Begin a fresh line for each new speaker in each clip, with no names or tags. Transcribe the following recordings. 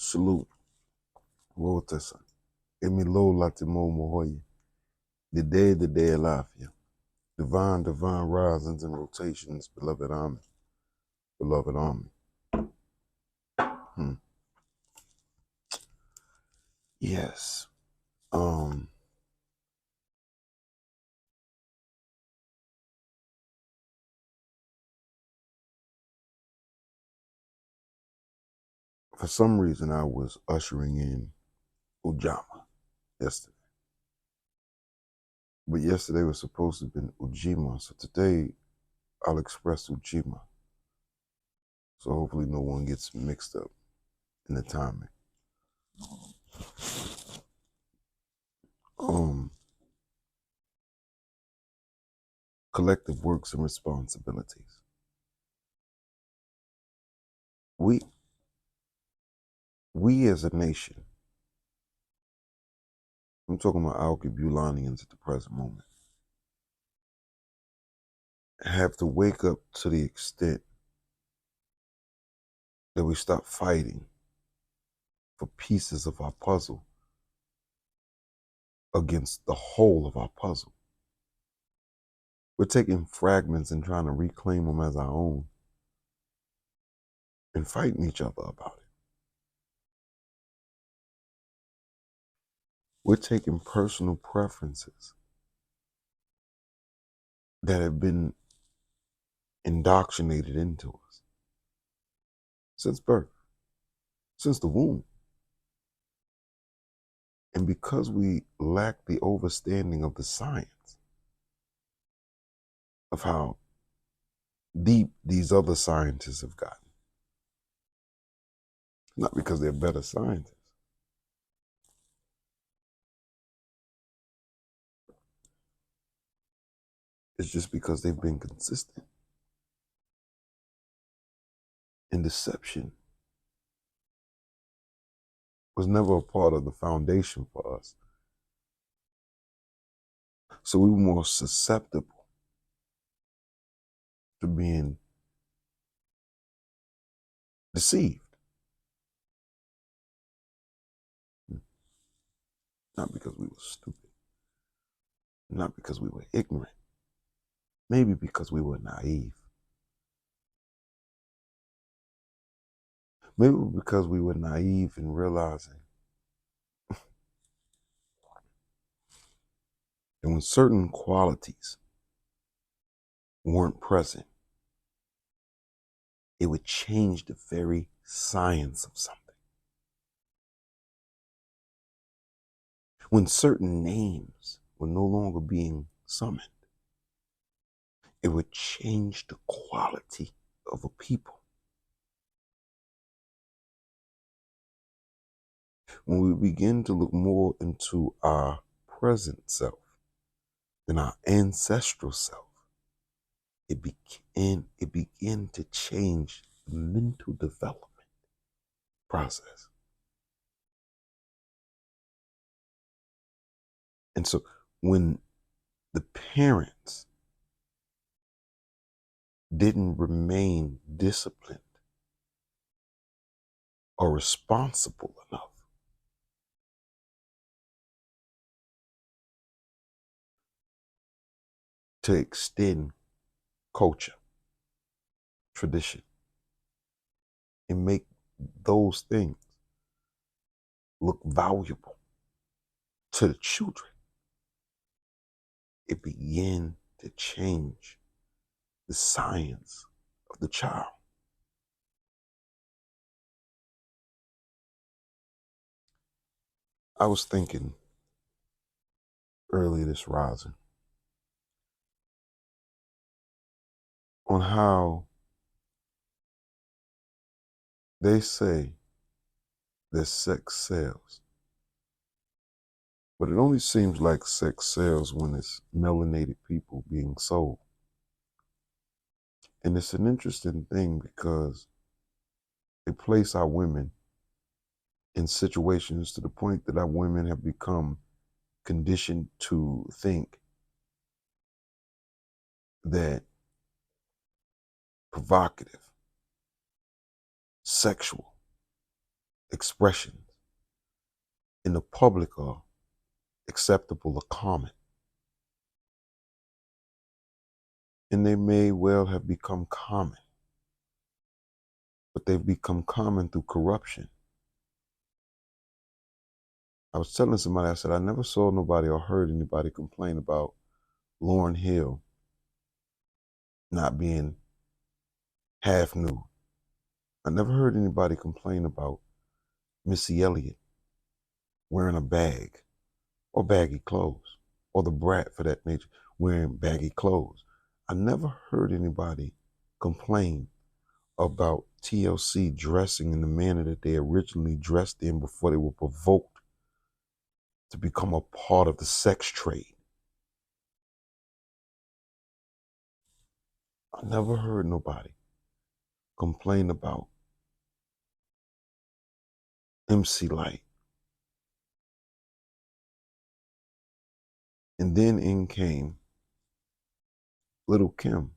Salute. Wotasa. Emilo Latimo Mohoye. The day Alafia. Divine risings and rotations, beloved army. Beloved army. Hmm. Yes. For some reason I was ushering in Ujima yesterday. But yesterday was supposed to have been Ujima, so today I'll express Ujima. So hopefully no one gets mixed up in the timing. Collective works and responsibilities. We as a nation, I'm talking about Alkebulians at the present moment, have to wake up to the extent that we stop fighting for pieces of our puzzle against the whole of our puzzle. We're taking fragments and trying to reclaim them as our own and fighting each other about it. We're taking personal preferences that have been indoctrinated into us since birth, since the womb. And because we lack the understanding of the science of how deep these other scientists have gotten, not because they're better scientists, it's just because they've been consistent. And deception was never a part of the foundation for us. So we were more susceptible to being deceived. Not because we were stupid, not because we were ignorant, maybe because we were naive. Maybe because we were naive in realizing that when certain qualities weren't present, it would change the very science of something. When certain names were no longer being summoned, it would change the quality of a people. When we begin to look more into our present self than our ancestral self, it began to change the mental development process. And so when the parents didn't remain disciplined or responsible enough to extend culture, tradition, and make those things look valuable to the children, it began to change the science of the child. I was thinking earlier this rising on how they say that sex sells, but it only seems like sex sells when it's melanated people being sold. And it's an interesting thing because they place our women in situations to the point that our women have become conditioned to think that provocative, sexual, expressions in the public are acceptable or common. And they may well have become common, but they've become common through corruption. I was telling somebody, I said, I never saw nobody or heard anybody complain about Lauryn Hill not being half nude. I never heard anybody complain about Missy Elliott wearing a bag or baggy clothes, or the Brat for that nature wearing baggy clothes. I never heard anybody complain about TLC dressing in the manner that they originally dressed in before they were provoked to become a part of the sex trade. I never heard nobody complain about MC Light. And then in came Little Kim,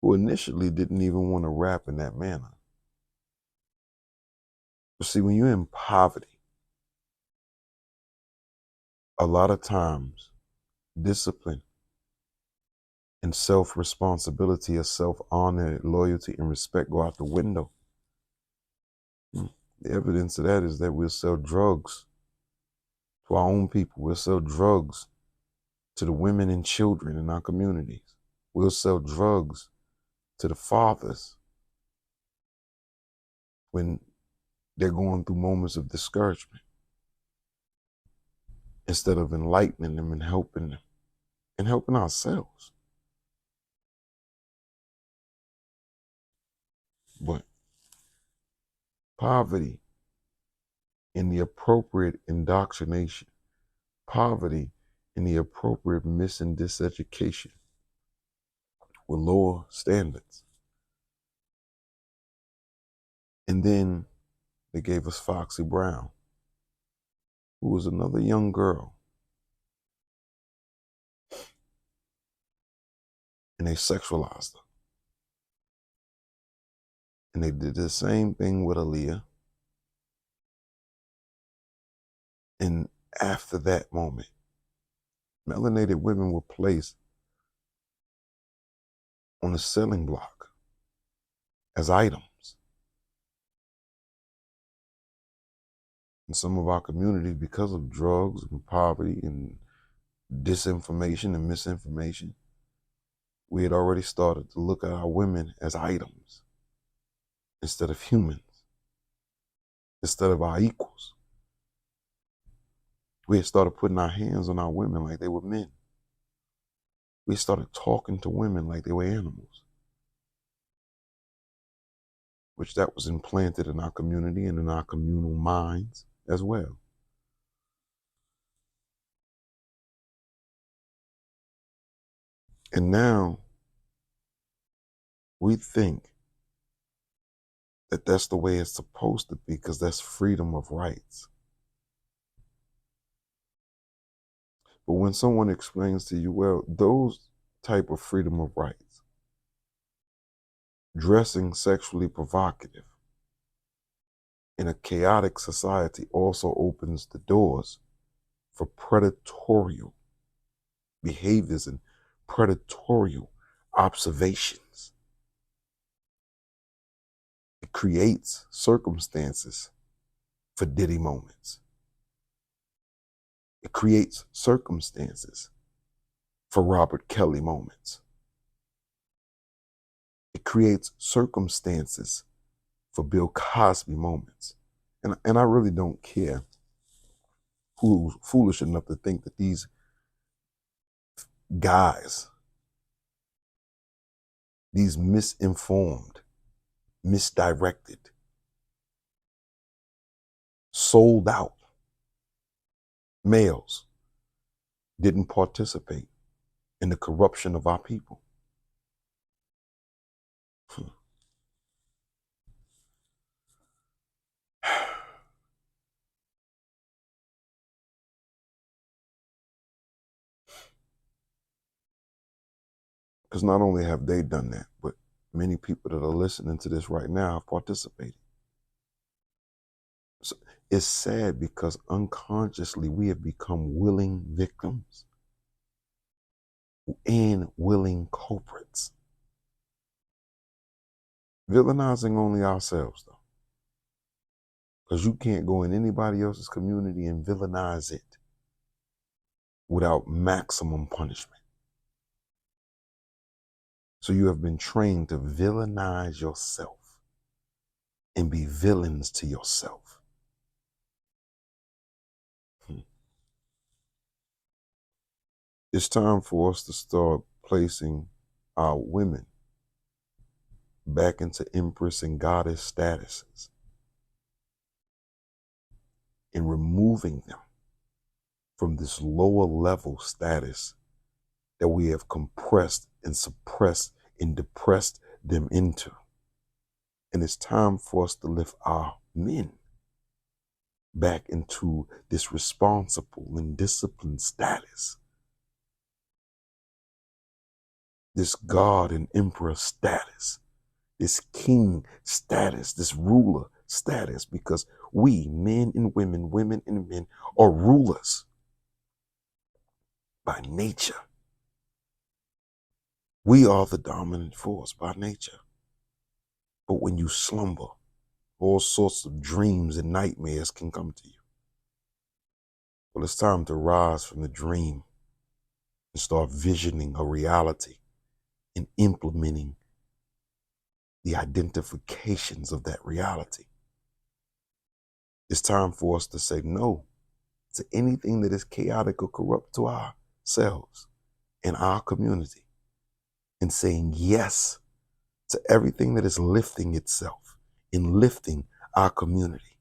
who initially didn't even want to rap in that manner. But see, when you're in poverty, a lot of times discipline and self-responsibility or self-honor, loyalty, and respect go out the window. The evidence of that is that we'll sell drugs to our own people. We'll sell drugs to the women and children in our communities. We'll sell drugs to the fathers when they're going through moments of discouragement, instead of enlightening them and helping them and helping ourselves. But poverty and the appropriate indoctrination, poverty and the appropriate mis and diseducation with lower standards. And then they gave us Foxy Brown, who was another young girl. And they sexualized her. And they did the same thing with Aaliyah. And after that moment, melanated women were placed on the selling block as items. In some of our communities, because of drugs and poverty and disinformation and misinformation, we had already started to look at our women as items instead of humans, instead of our equals. We had started putting our hands on our women like they were men. We started talking to women like they were animals, which that was implanted in our community and in our communal minds as well. And now we think that that's the way it's supposed to be because that's freedom of rights. But when someone explains to you, well, those type of freedom of rights, dressing sexually provocative in a chaotic society also opens the doors for predatorial behaviors and predatorial observations. It creates circumstances for Diddy moments. It creates circumstances for Robert Kelly moments. It creates circumstances for Bill Cosby moments. And I really don't care who's foolish enough to think that these guys, these misinformed, misdirected, sold out males didn't participate in the corruption of our people. Because not only have they done that, but many people that are listening to this right now have participated. It's sad because unconsciously we have become willing victims and willing culprits. Villainizing only ourselves, though. Because you can't go in anybody else's community and villainize it without maximum punishment. So you have been trained to villainize yourself and be villains to yourself. It's time for us to start placing our women back into empress and goddess statuses and removing them from this lower level status that we have compressed and suppressed and depressed them into. And it's time for us to lift our men back into this responsible and disciplined status, this God and emperor status, this king status, this ruler status, because we, men and women and men, are rulers by nature. We are the dominant force by nature. But when you slumber, all sorts of dreams and nightmares can come to you. Well, it's time to rise from the dream and start visioning a reality and implementing the identifications of that reality. It's time for us to say no to anything that is chaotic or corrupt to ourselves and our community, and saying yes to everything that is lifting itself and lifting our community.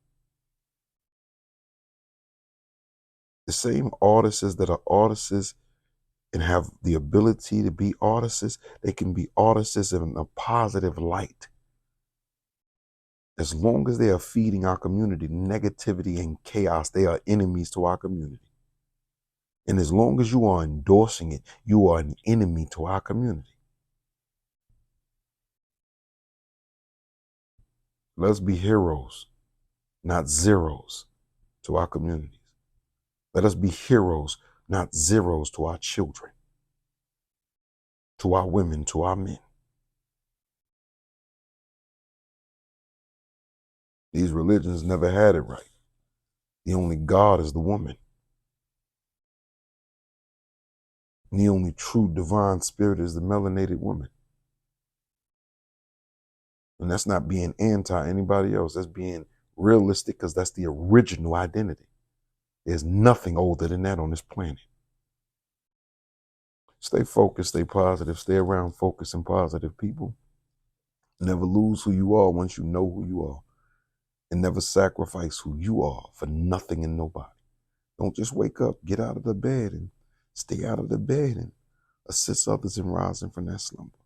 The same artists that are artists and have the ability to be artists, they can be artists in a positive light. As long as they are feeding our community negativity and chaos, they are enemies to our community. And as long as you are endorsing it, you are an enemy to our community. Let's be heroes, not zeros, to our communities. Let us be heroes, not zeros, to our children, to our women, to our men. These religions never had it right. The only God is the woman. And the only true divine spirit is the melanated woman. And that's not being anti anybody else. That's being realistic, because that's the original identity. There's nothing older than that on this planet. Stay focused, stay positive, stay around focused and positive people. Never lose who you are once you know who you are. And never sacrifice who you are for nothing and nobody. Don't just wake up, get out of the bed and stay out of the bed and assist others in rising from that slumber.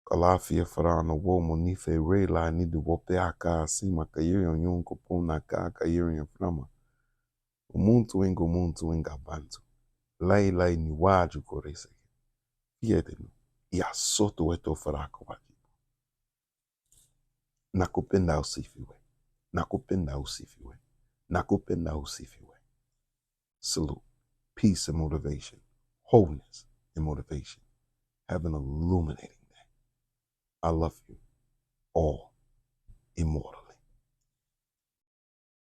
Kalafia farano wo monife re la ni de wope aka sima kayiri yon kopona ka kayiri flama. Umuntu inga bantu. Lai ni waju korese. Fietenu. Ya soto eto farako waki. Nakupenda usifiwe. Nakupenda usifiwe. Nakupenda usifiwe. Salute. Peace and motivation. Wholeness and motivation. Have an illuminating day. I love you all. Immortal.